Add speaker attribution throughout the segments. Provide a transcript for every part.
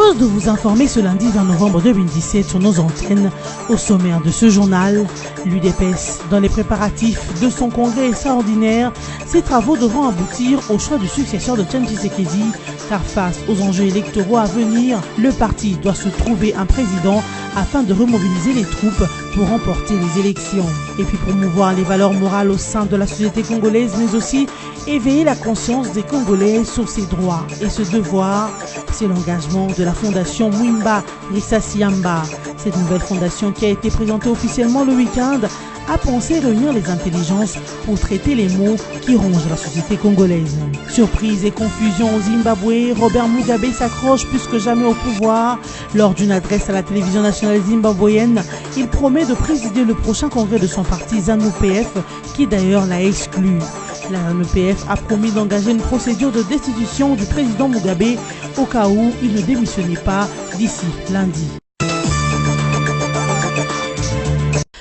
Speaker 1: Heureuse de vous informer ce lundi 20 novembre 2017 sur nos antennes. Au sommaire de ce journal, l'UDPS dans les préparatifs de son congrès extraordinaire. Ces travaux devront aboutir au choix du successeur de Tian Tshisekedi, car face aux enjeux électoraux à venir, le parti doit se trouver un président afin de remobiliser les troupes pour remporter les élections. Et puis promouvoir les valeurs morales au sein de la société congolaise, mais aussi éveiller la conscience des Congolais sur ses droits et ses devoirs. C'est l'engagement de la fondation Mwimba Risasi Amba. Cette nouvelle fondation qui a été présentée officiellement le week-end a pensé réunir les intelligences pour traiter les maux qui rongent la société congolaise. Surprise et confusion au Zimbabwe, Robert Mugabe s'accroche plus que jamais au pouvoir. Lors d'une adresse à la télévision nationale zimbabwéenne, il promet de présider le prochain congrès de son parti ZANU-PF, qui d'ailleurs l'a exclu. La ZANU-PF a promis d'engager une procédure de destitution du président Mugabe au cas où il ne démissionnait pas d'ici lundi.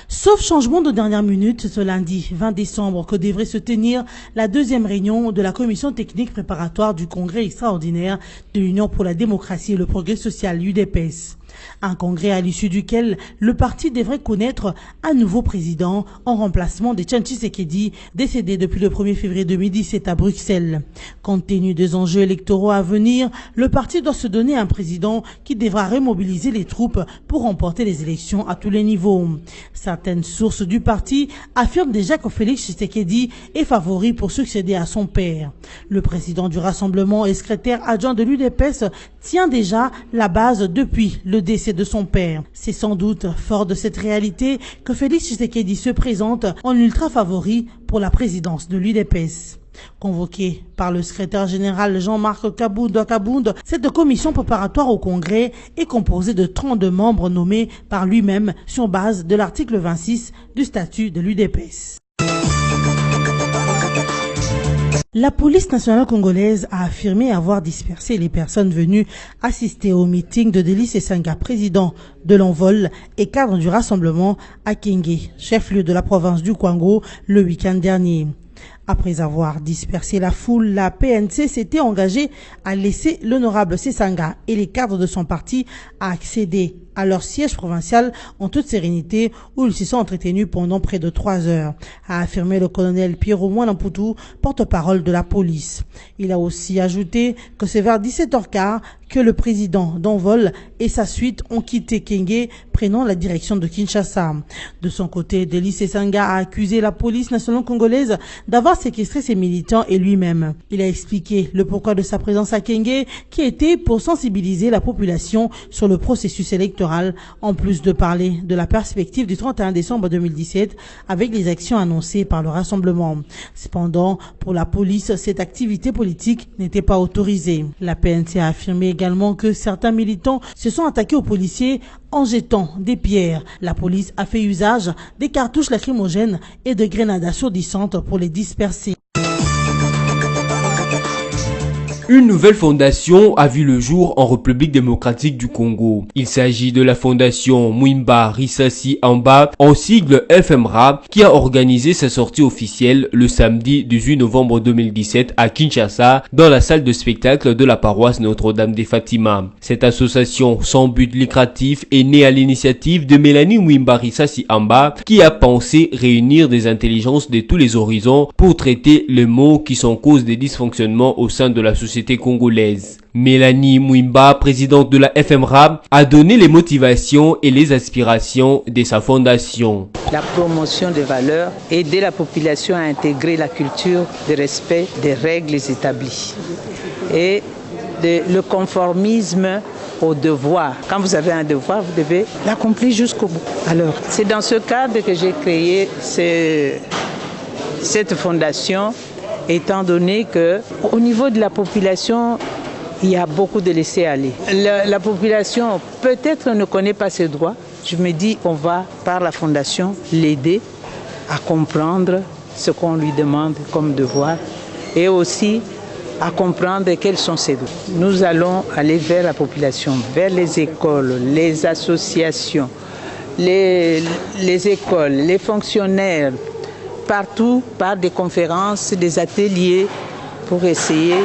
Speaker 1: Sauf changement de dernière minute, ce lundi 20 décembre que devrait se tenir la deuxième réunion de la commission technique préparatoire du congrès extraordinaire de l'Union pour la démocratie et le progrès social, l'UDPS. Un congrès à l'issue duquel le parti devrait connaître un nouveau président en remplacement de Tian Tshisekedi, décédé depuis le 1er février 2017 à Bruxelles. Compte tenu des enjeux électoraux à venir, le parti doit se donner un président qui devra remobiliser les troupes pour remporter les élections à tous les niveaux. Certaines sources du parti affirment déjà que Félix Tshisekedi est favori pour succéder à son père. Le président du Rassemblement et secrétaire adjoint de l'UDPS tient déjà la base depuis le décès de son père. C'est sans doute fort de cette réalité que Félix Tshisekedi se présente en ultra favori pour la présidence de l'UDPS. Convoqué par le secrétaire général Jean-Marc Kabound, cette commission préparatoire au congrès est composée de 32 membres nommés par lui-même sur base de l'article 26 du statut de l'UDPS. La police nationale congolaise a affirmé avoir dispersé les personnes venues assister au meeting de Delis Esanga, président de l'Envol et cadre du rassemblement à Kenge, chef-lieu de la province du Kwango, le week-end dernier. Après avoir dispersé la foule, la PNC s'était engagée à laisser l'honorable Sesanga et les cadres de son parti à accéder à leur siège provincial en toute sérénité où ils se sont entretenus pendant près de 3 heures, a affirmé le colonel Pierrot Mwanamputu, porte-parole de la police. Il a aussi ajouté que c'est vers 17h15 que le président d'Envol et sa suite ont quitté Kenge, prenant la direction de Kinshasa. De son côté, Delis Esanga a accusé la police nationale congolaise d'avoir séquestré ses militants et lui-même. Il a expliqué le pourquoi de sa présence à Kenge, qui était pour sensibiliser la population sur le processus électoral, en plus de parler de la perspective du 31 décembre 2017 avec les actions annoncées par le Rassemblement. Cependant, pour la police, cette activité politique n'était pas autorisée. La PNC a affirmé également que certains militants se sont attaqués aux policiers en jetant des pierres. La police a fait usage des cartouches lacrymogènes et de grenades assourdissantes pour les disperser.
Speaker 2: Une nouvelle fondation a vu le jour en République démocratique du Congo. Il s'agit de la fondation Mwimba Risasi Amba, en sigle FMRA, qui a organisé sa sortie officielle le samedi 18 novembre 2017 à Kinshasa, dans la salle de spectacle de la paroisse Notre-Dame des Fatima. Cette association sans but lucratif est née à l'initiative de Mélanie Mwimba Risasi Amba, qui a pensé réunir des intelligences de tous les horizons pour traiter les maux qui sont cause des dysfonctionnements au sein de la société congolaise. Mélanie Mwimba, présidente de la FMRA, a donné les motivations et les aspirations de sa fondation.
Speaker 3: La promotion des valeurs, aider la population à intégrer la culture de respect des règles établies et le conformisme au devoir. Quand vous avez un devoir, vous devez l'accomplir jusqu'au bout. Alors, c'est dans ce cadre que j'ai créé cette fondation, étant donné que au niveau de la population, il y a beaucoup de laisser-aller. La population peut-être ne connaît pas ses droits. Je me dis, on va, par la fondation, l'aider à comprendre ce qu'on lui demande comme devoir et aussi à comprendre quels sont ses droits. Nous allons aller vers la population, vers les écoles, les associations, les écoles, les fonctionnaires, partout par des conférences, des ateliers pour essayer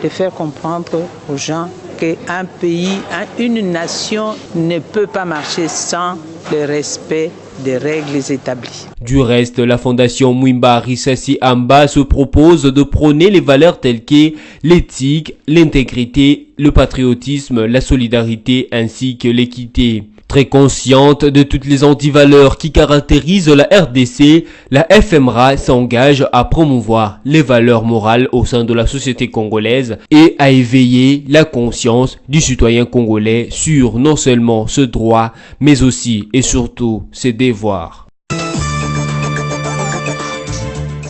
Speaker 3: de faire comprendre aux gens qu'un pays, une nation ne peut pas marcher sans le respect des règles établies.
Speaker 2: Du reste, la fondation Mwimba Risasi Amba se propose de prôner les valeurs telles que l'éthique, l'intégrité, le patriotisme, la solidarité ainsi que l'équité. Très consciente de toutes les antivaleurs qui caractérisent la RDC, la FMRA s'engage à promouvoir les valeurs morales au sein de la société congolaise et à éveiller la conscience du citoyen congolais sur non seulement ce droit, mais aussi et surtout ses devoirs.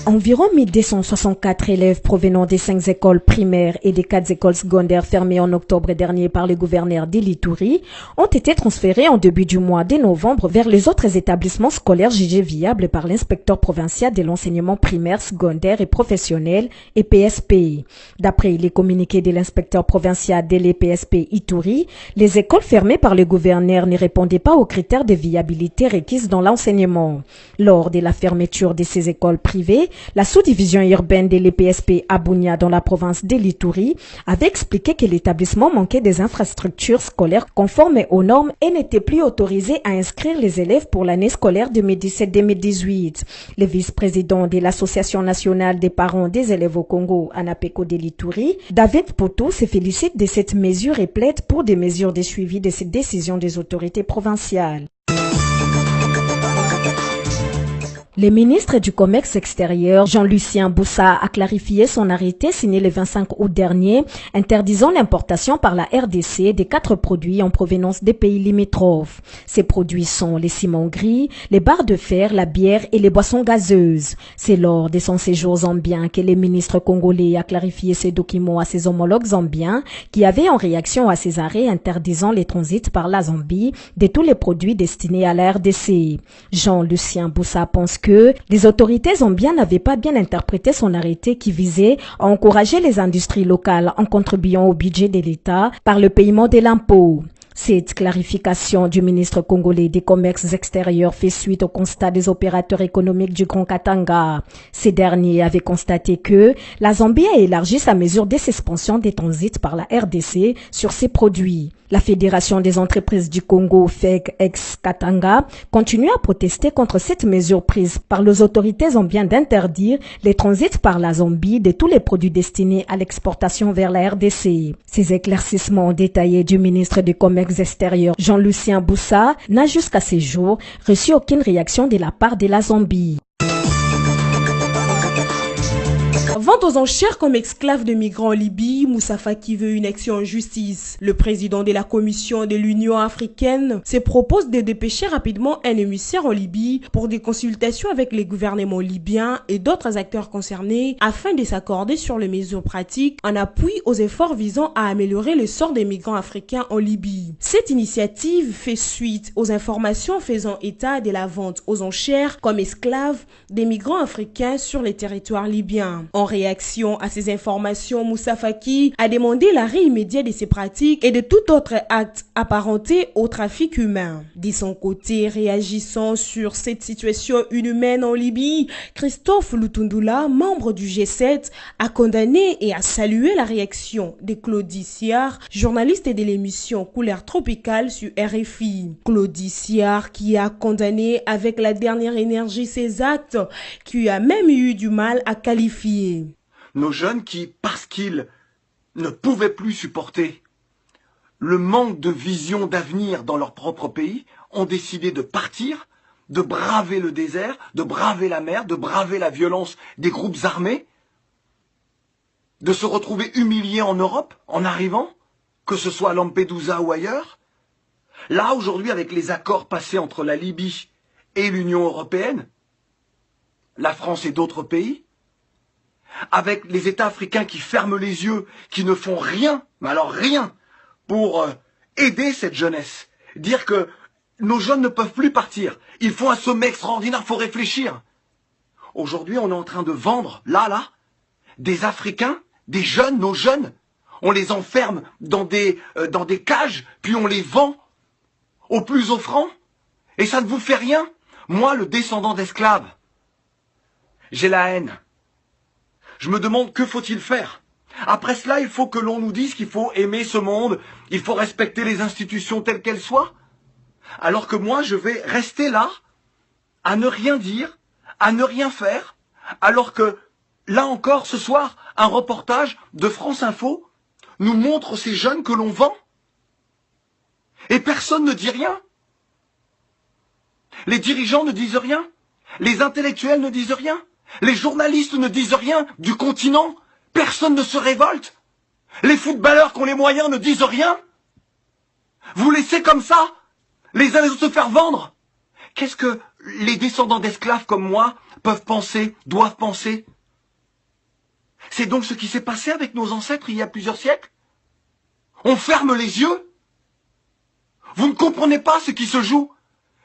Speaker 4: Environ 1264 élèves provenant des 5 écoles primaires et des 4 écoles secondaires fermées en octobre dernier par le gouverneur d'Ilituri ont été transférés en début du mois de novembre vers les autres établissements scolaires jugés viables par l'inspecteur provincial de l'enseignement primaire, secondaire et professionnel, EPSP. D'après les communiqués de l'inspecteur provincial de l'EPSP Ituri, les écoles fermées par le gouverneur ne répondaient pas aux critères de viabilité requises dans l'enseignement. Lors de la fermeture de ces écoles privées, la sous-division urbaine de l'EPSP à Bunia dans la province de l'Ituri avait expliqué que l'établissement manquait des infrastructures scolaires conformes aux normes et n'était plus autorisé à inscrire les élèves pour l'année scolaire 2017-2018. Le vice-président de l'Association nationale des parents des élèves au Congo, ANAPECO de l'Ituri, David Poutou, se félicite de cette mesure et plaide pour des mesures de suivi de cette décision des autorités provinciales. Le ministre du Commerce extérieur, Jean-Lucien Boussa, a clarifié son arrêté signé le 25 août dernier, interdisant l'importation par la RDC des 4 produits en provenance des pays limitrophes. Ces produits sont les ciments gris, les barres de fer, la bière et les boissons gazeuses. C'est lors de son séjour zambien que le ministre congolais a clarifié ces documents à ses homologues zambiens qui avaient en réaction à ces arrêts interdisant les transits par la Zambie de tous les produits destinés à la RDC. Jean-Lucien Boussa pense que les autorités zambiennes n'avaient pas bien interprété son arrêté qui visait à encourager les industries locales en contribuant au budget de l'État par le paiement de l'impôt. Cette clarification du ministre congolais des commerces extérieurs fait suite au constat des opérateurs économiques du Grand Katanga. Ces derniers avaient constaté que la Zambie a élargi sa mesure de suspension des transits par la RDC sur ces produits. La Fédération des entreprises du Congo, FEC ex-Katanga, continue à protester contre cette mesure prise par les autorités zambiennes d'interdire les transits par la Zambie de tous les produits destinés à l'exportation vers la RDC. Ces éclaircissements détaillés du ministre du Commerce extérieur, Jean-Lucien Boussa, n'a jusqu'à ce jour reçu aucune réaction de la part de la Zambie.
Speaker 5: Vente aux enchères comme esclave de migrants en Libye, Moussa Faki veut une action en justice. Le président de la Commission de l'Union africaine se propose de dépêcher rapidement un émissaire en Libye pour des consultations avec les gouvernements libyens et d'autres acteurs concernés afin de s'accorder sur les mesures pratiques en appui aux efforts visant à améliorer le sort des migrants africains en Libye. Cette initiative fait suite aux informations faisant état de la vente aux enchères comme esclaves des migrants africains sur les territoires libyens. En réaction à ces informations, Moussa Faki a demandé l'arrêt immédiat de ces pratiques et de tout autre acte apparenté au trafic humain. De son côté, réagissant sur cette situation inhumaine en Libye, Christophe Lutundula, membre du G7, a condamné et a salué la réaction de Claudie Siard, journaliste de l'émission Couleur Tropicale sur RFI. Claudie Siard qui a condamné avec la dernière énergie ces actes, qui a même eu du mal à qualifier.
Speaker 6: Nos jeunes qui, parce qu'ils ne pouvaient plus supporter le manque de vision d'avenir dans leur propre pays, ont décidé de partir, de braver le désert, de braver la mer, de braver la violence des groupes armés, de se retrouver humiliés en Europe en arrivant, que ce soit à Lampedusa ou ailleurs. Là, aujourd'hui, avec les accords passés entre la Libye et l'Union européenne, la France et d'autres pays, avec les États africains qui ferment les yeux, qui ne font rien, mais alors rien, pour aider cette jeunesse. Dire que nos jeunes ne peuvent plus partir. Ils font un sommet extraordinaire, il faut réfléchir. Aujourd'hui, on est en train de vendre, là, des Africains, des jeunes, nos jeunes. On les enferme dans des cages, puis on les vend au plus offrant. Et ça ne vous fait rien. Moi, le descendant d'esclaves, j'ai la haine. Je me demande que faut-il faire. Après cela, il faut que l'on nous dise qu'il faut aimer ce monde, il faut respecter les institutions telles qu'elles soient. Alors que moi, je vais rester là, à ne rien dire, à ne rien faire, alors que, là encore, ce soir, un reportage de France Info nous montre ces jeunes que l'on vend. Et personne ne dit rien. Les dirigeants ne disent rien. Les intellectuels ne disent rien. Les journalistes ne disent rien du continent. Personne ne se révolte. Les footballeurs qui ont les moyens ne disent rien. Vous laissez comme ça les uns les autres se faire vendre. Qu'est-ce que les descendants d'esclaves comme moi peuvent penser, doivent penser? C'est donc ce qui s'est passé avec nos ancêtres il y a plusieurs siècles. On ferme les yeux. Vous ne comprenez pas ce qui se joue.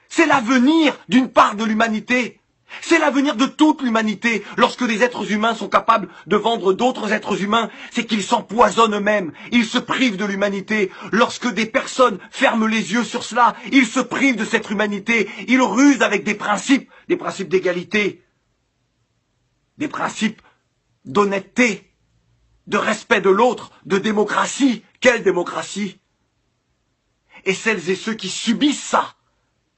Speaker 6: C'est l'avenir d'une part de l'humanité. C'est l'avenir de toute l'humanité. Lorsque des êtres humains sont capables de vendre d'autres êtres humains, c'est qu'ils s'empoisonnent eux-mêmes. Ils se privent de l'humanité. Lorsque des personnes ferment les yeux sur cela, ils se privent de cette humanité. Ils rusent avec des principes d'égalité, des principes d'honnêteté, de respect de l'autre, de démocratie. Quelle démocratie? Et celles et ceux qui subissent ça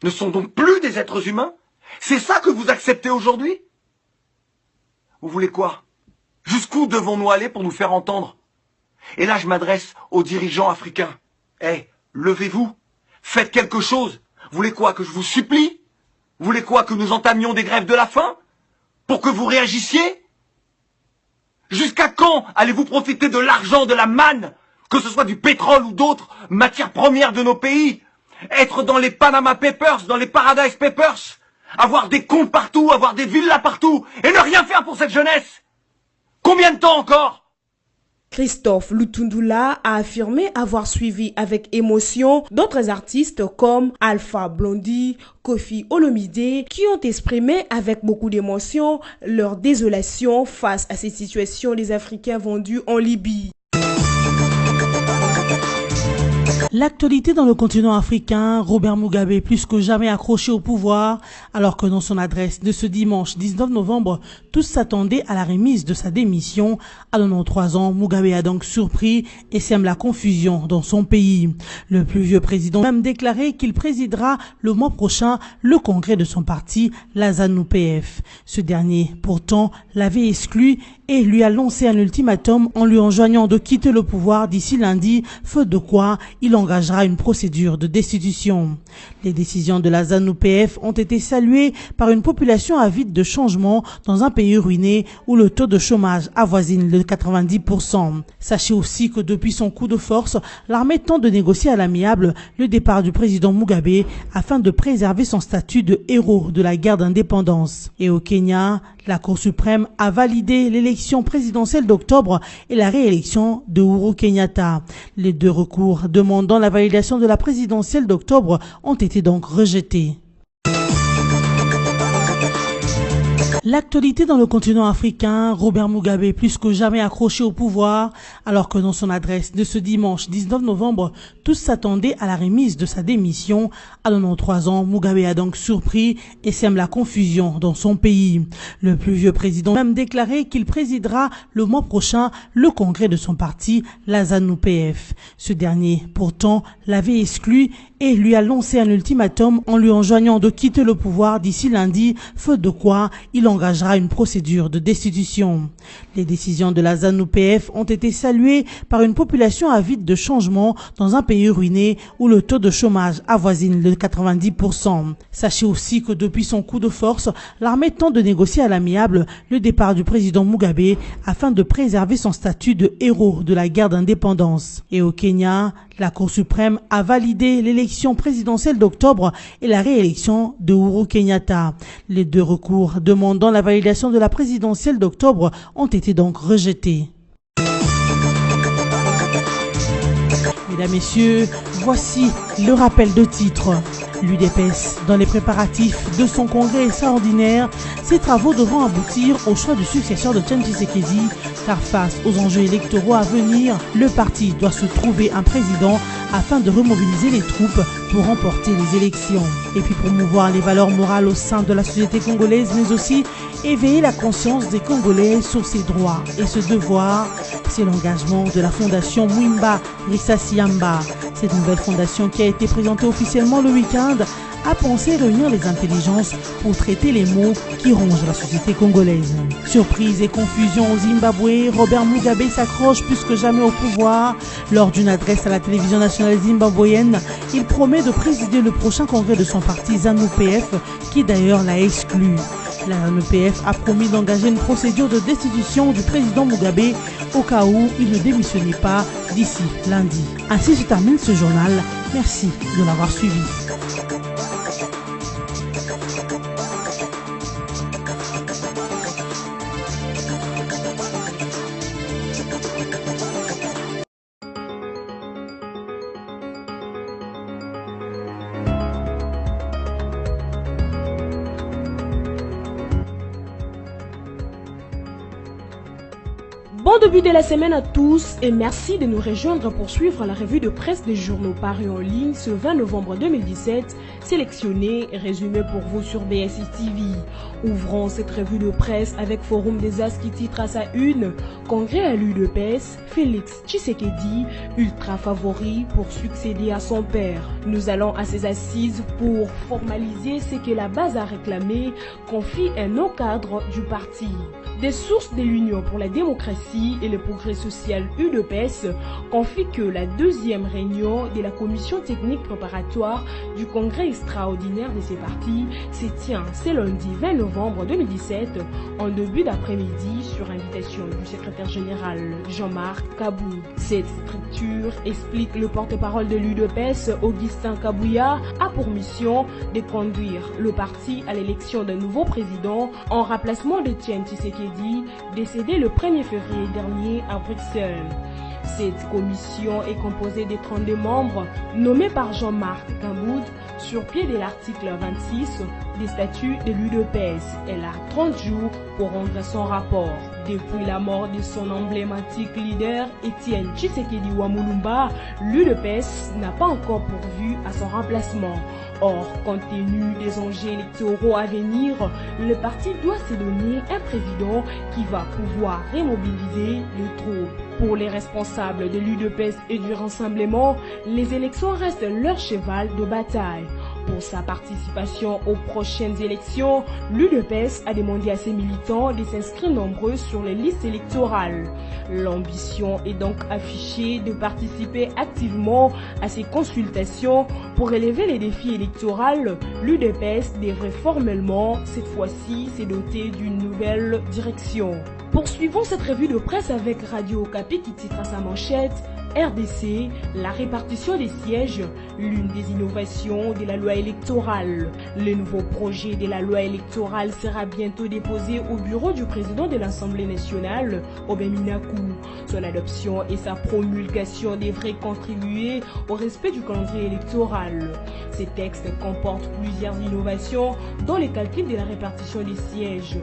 Speaker 6: ne sont donc plus des êtres humains? C'est ça que vous acceptez aujourd'hui? Vous voulez quoi? Jusqu'où devons-nous aller pour nous faire entendre? Et là, je m'adresse aux dirigeants africains. Levez-vous, faites quelque chose. Vous voulez quoi? Que je vous supplie? Vous voulez quoi? Que nous entamions des grèves de la faim? Pour que vous réagissiez? Jusqu'à quand allez-vous profiter de l'argent, de la manne, que ce soit du pétrole ou d'autres matières premières de nos pays? Être dans les Panama Papers, dans les Paradise Papers, avoir des comptes partout, avoir des villas partout, et ne rien faire pour cette jeunesse? Combien de temps encore?
Speaker 5: Christophe Lutundula a affirmé avoir suivi avec émotion d'autres artistes comme Alpha Blondy, Koffi Olomide, qui ont exprimé avec beaucoup d'émotion leur désolation face à cette situation des Africains vendus en Libye.
Speaker 1: L'actualité dans le continent africain, Robert Mugabe plus que jamais accroché au pouvoir, alors que dans son adresse de ce dimanche 19 novembre, tous s'attendaient à la remise de sa démission. À 93 ans, Mugabe a donc surpris et sème la confusion dans son pays. Le plus vieux président a même déclaré qu'il présidera le mois prochain le congrès de son parti, la ZANU-PF. Ce dernier, pourtant, l'avait exclu et lui a lancé un ultimatum en lui enjoignant de quitter le pouvoir d'ici lundi, faute de quoi il engagera une procédure de destitution. Les décisions de la ZANU-PF ont été saluées par une population avide de changement dans un pays ruiné où le taux de chômage avoisine le 90%. Sachez aussi que depuis son coup de force, l'armée tente de négocier à l'amiable le départ du président Mugabe afin de préserver son statut de héros de la guerre d'indépendance. Et au Kenya, la Cour suprême a validé l'élection présidentielle d'octobre et la réélection de Uhuru Kenyatta. Les deux recours demandant la validation de la présidentielle d'octobre ont été donc rejetés. L'actualité dans le continent africain, Robert Mugabe plus que jamais accroché au pouvoir, alors que dans son adresse de ce dimanche 19 novembre, tous s'attendaient à la remise de sa démission. À 93 ans, Mugabe a donc surpris et sème la confusion dans son pays. Le plus vieux président a même déclaré qu'il présidera le mois prochain le congrès de son parti, la ZANU-PF. Ce dernier, pourtant, l'avait exclu et lui a lancé un ultimatum en lui enjoignant de quitter le pouvoir d'ici lundi, faute de quoi il engagera une procédure de destitution. Les décisions de la ZANU-PF ont été saluées par une population avide de changement dans un pays ruiné où le taux de chômage avoisine le 90%. Sachez aussi que depuis son coup de force, l'armée tente de négocier à l'amiable le départ du président Mugabe afin de préserver son statut de héros de la guerre d'indépendance. Et au Kenya, la Cour suprême a validé l'élection présidentielle d'octobre et la réélection de Uhuru Kenyatta. Les deux recours demandant la validation de la présidentielle d'octobre ont été donc rejetés. Mesdames, Messieurs, voici le rappel de titre. L'UDPS, dans les préparatifs de son congrès extraordinaire, ces travaux devront aboutir au choix du successeur de Etienne Tshisekedi, car face aux enjeux électoraux à venir, le parti doit se trouver un président afin de remobiliser les troupes pour remporter les élections. Et puis promouvoir les valeurs morales au sein de la société congolaise, mais aussi éveiller la conscience des Congolais sur ses droits et ce devoir. C'est l'engagement de la fondation Mwimba Risasi Amba. Cette nouvelle fondation qui a été présentée officiellement le week-end a pensé réunir les intelligences pour traiter les maux qui rongent la société congolaise. Surprise et confusion au Zimbabwe, Robert Mugabe s'accroche plus que jamais au pouvoir. Lors d'une adresse à la télévision nationale zimbabwéenne, il promet de présider le prochain congrès de son parti ZANU-PF, qui d'ailleurs l'a exclu. La ZANU-PF a promis d'engager une procédure de destitution du président Mugabe au cas où il ne démissionnait pas d'ici lundi. Ainsi se termine ce journal. Merci de l'avoir suivi.
Speaker 5: Bon début de la semaine à tous et merci de nous rejoindre pour suivre la revue de presse des journaux parus en ligne ce 20 novembre 2017, sélectionnée et résumée pour vous sur BSI TV. Ouvrons cette revue de presse avec Forum des As qui titre à sa une « Congrès à l'UDPS, Félix Tshisekedi, ultra favori pour succéder à son père ». Nous allons à ces assises pour formaliser ce que la base a réclamé, confie un non cadre du parti. Des sources de l'Union pour la démocratie et le progrès social UDPS confient que la deuxième réunion de la commission technique préparatoire du congrès extraordinaire de ces partis se tient ce lundi 20 novembre 2017 en début d'après-midi sur invitation du secrétaire général Jean-Marc Kabou. Cette structure, explique le porte-parole de l'UDPS Augustin Kabouya, a pour mission de conduire le parti à l'élection d'un nouveau président en remplacement d'Etienne Tshisekedi, décédé le 1er février dernier à Bruxelles. Cette commission est composée de 32 membres nommés par Jean-Marc Kamboud sur pied de l'article 26 des statuts de l'UDPS. Elle a 30 jours pour rendre son rapport. Depuis la mort de son emblématique leader Etienne Tshisekedi Wamulumba, l'UDPS n'a pas encore pourvu à son remplacement. Or, compte tenu des enjeux électoraux à venir, le parti doit se donner un président qui va pouvoir remobiliser les troupes. Pour les responsables de l'UDPS et du Rassemblement, les élections restent leur cheval de bataille. Pour sa participation aux prochaines élections, l'UDPS a demandé à ses militants de s'inscrire nombreux sur les listes électorales. L'ambition est donc affichée de participer activement à ces consultations pour relever les défis électoraux. L'UDPS devrait formellement, cette fois-ci, se doter d'une nouvelle direction. Poursuivons cette revue de presse avec Radio Okapi qui titre à sa manchette RDC, la répartition des sièges, l'une des innovations de la loi électorale. Le nouveau projet de la loi électorale sera bientôt déposé au bureau du président de l'Assemblée nationale, Aubin Minakou. Son adoption et sa promulgation devraient contribuer au respect du calendrier électoral. Ces textes comportent plusieurs innovations, dont le calcul de la répartition des sièges.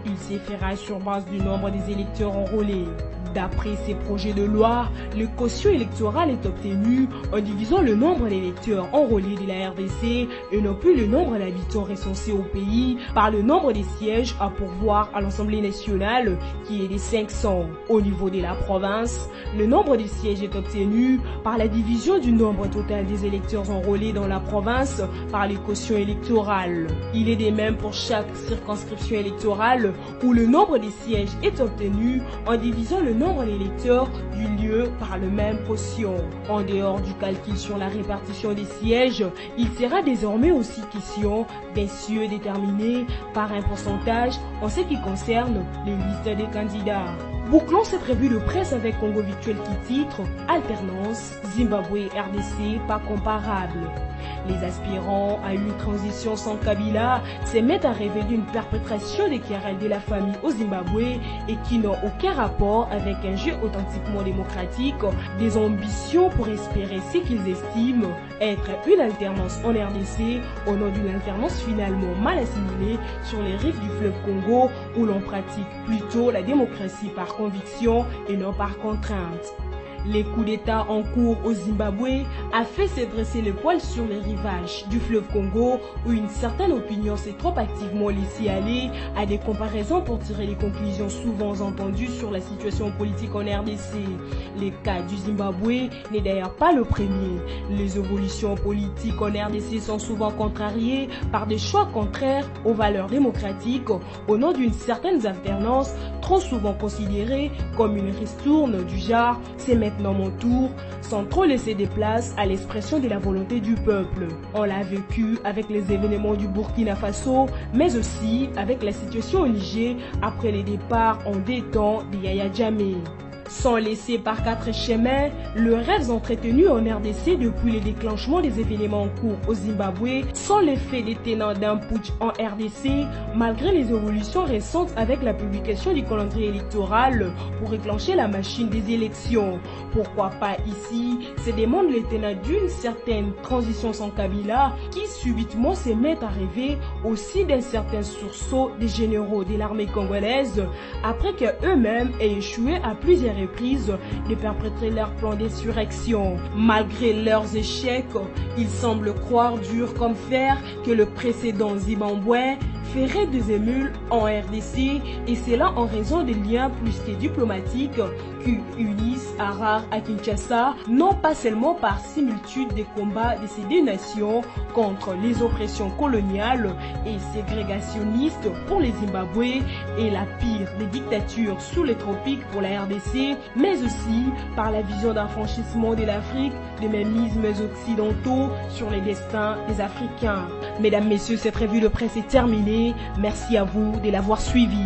Speaker 5: Il se fera sur base du nombre des électeurs enrôlés. D'après ces projets de loi, le quotient électoral est obtenu en divisant le nombre d'électeurs enrôlés de la RDC et non plus le nombre d'habitants recensés au pays par le nombre des sièges à pourvoir à l'Assemblée nationale qui est de 500. Au niveau de la province, le nombre de sièges est obtenu par la division du nombre total des électeurs enrôlés dans la province par les quotients électorales. Il est de même pour chaque circonscription électorale où le nombre de sièges est obtenu en divisant le nombre d'électeurs du lieu par le même quotient. En dehors du calcul sur la répartition des sièges, il sera désormais aussi question des cieux déterminés par un pourcentage en ce qui concerne les listes des candidats. Bouclons cette revue de presse avec Congo Virtuel qui titre « Alternance, Zimbabwe-RDC pas comparable ». Les aspirants à une transition sans Kabila se mettent à rêver d'une perpétration des querelles de la famille au Zimbabwe et qui n'ont aucun rapport avec un jeu authentiquement démocratique, des ambitions pour espérer ce qu'ils estiment être une alternance en RDC au nom d'une alternance finalement mal assimilée sur les rives du fleuve Congo où l'on pratique plutôt la démocratie par conviction et non par contrainte. Les coups d'État en cours au Zimbabwe a fait se dresser le poil sur les rivages du fleuve Congo où une certaine opinion s'est trop activement laissée aller à des comparaisons pour tirer les conclusions souvent entendues sur la situation politique en RDC. Le cas du Zimbabwe n'est d'ailleurs pas le premier. Les évolutions politiques en RDC sont souvent contrariées par des choix contraires aux valeurs démocratiques au nom d'une certaine alternance trop souvent considérée comme une ristourne du genre « c'est maintenant mon tour » sans trop laisser des places à l'expression de la volonté du peuple. On l'a vécu avec les événements du Burkina Faso, mais aussi avec la situation au Niger après les départs en détente de Yaya Jammeh. Sans laisser par quatre chemins, le rêve entretenu en RDC depuis le déclenchement des événements en cours au Zimbabwe, sans l'effet des tenants d'un putsch en RDC, malgré les évolutions récentes avec la publication du calendrier électoral pour déclencher la machine des élections. Pourquoi pas ici, se demandent les tenants d'une certaine transition sans Kabila qui subitement se mettent à rêver aussi d'un certain sursaut des généraux de l'armée congolaise après qu'eux-mêmes aient échoué à plusieurs reprises de perpétrer leur plan d'insurrection. Malgré leurs échecs, ils semblent croire dur comme fer que le précédent Zimbabwe ferait des émules en RDC et cela en raison des liens plus que diplomatiques qui unissent Harare à Kinshasa, non pas seulement par similitude des combats de ces deux nations contre les oppressions coloniales et ségrégationnistes pour les Zimbabwe et la pire des dictatures sous les tropiques pour la RDC, mais aussi par la vision d'un franchissement de l'Afrique des mécanismes occidentaux sur les destins des Africains. Mesdames, Messieurs, cette revue de presse est terminée. Merci à vous de l'avoir suivi.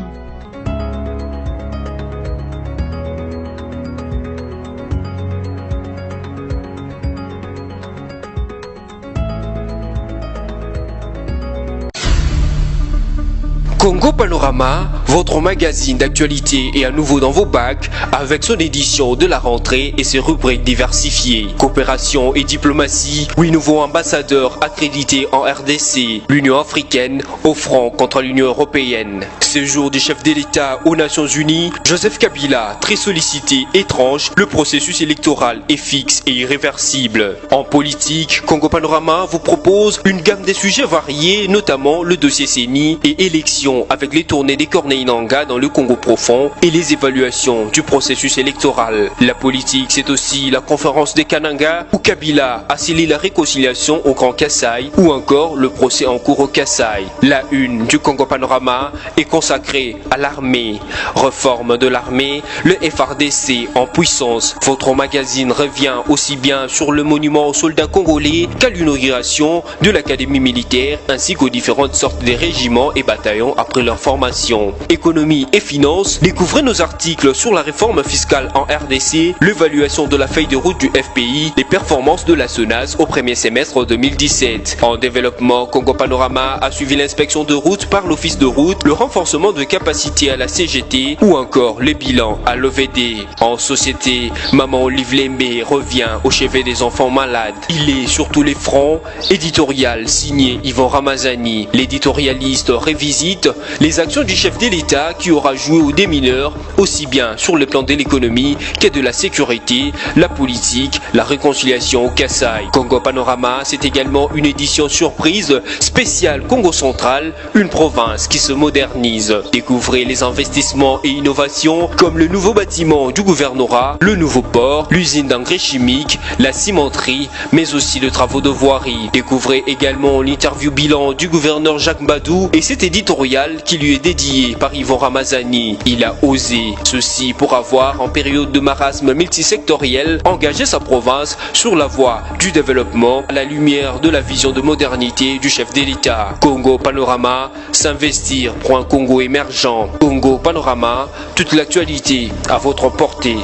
Speaker 2: Congo Panorama, votre magazine d'actualité est à nouveau dans vos bacs avec son édition de la rentrée et ses rubriques diversifiées. Coopération et diplomatie, 8 nouveaux ambassadeurs accrédités en RDC, l'Union africaine au front contre l'Union européenne. Séjour du chef de l'État aux Nations Unies, Joseph Kabila, très sollicité, étrange, le processus électoral est fixe et irréversible. En politique, Congo Panorama vous propose une gamme de sujets variés, notamment le dossier CENI et élections avec les tournées des Corneilles Nangaa dans le Congo profond et les évaluations du processus électoral. La politique, c'est aussi la conférence des Kananga où Kabila a scellé la réconciliation au Grand Kassai ou encore le procès en cours au Kassai. La une du Congo Panorama est consacrée à l'armée. Réforme de l'armée, le FARDC en puissance. Votre magazine revient aussi bien sur le monument aux soldats congolais qu'à l'inauguration de l'académie militaire ainsi qu'aux différentes sortes de régiments et bataillons après leur formation. Économie et finances, découvrez nos articles sur la réforme fiscale en RDC, l'évaluation de la feuille de route du FPI, les performances de la SONAS au premier semestre 2017. En développement, Congo Panorama a suivi l'inspection de route par l'office de route, le renforcement de capacité à la CGT ou encore les bilans à l'OVD. En société, Maman Olive Lembe revient au chevet des enfants malades. Il est sur tous les fronts, éditorial signé Yvan Ramazani. L'éditorialiste révisite les actions du chef de l'État qui aura joué aux démineurs aussi bien sur le plan de l'économie que de la sécurité, la politique, la réconciliation au Kassai. Congo Panorama, c'est également une édition surprise spéciale Congo Central, une province qui se modernise. Découvrez les investissements et innovations comme le nouveau bâtiment du gouvernorat, le nouveau port, l'usine d'engrais chimiques, la cimenterie, mais aussi les travaux de voirie. Découvrez également l'interview bilan du gouverneur Jacques Mbadou et cet éditorial qui lui est dédié par par Yvon Ramazani. Il a osé, ceci pour avoir, en période de marasme multisectoriel, engagé sa province sur la voie du développement à la lumière de la vision de modernité du chef de l'État. Congo Panorama, s'investir pour un Congo émergent. Congo Panorama, toute l'actualité à votre portée.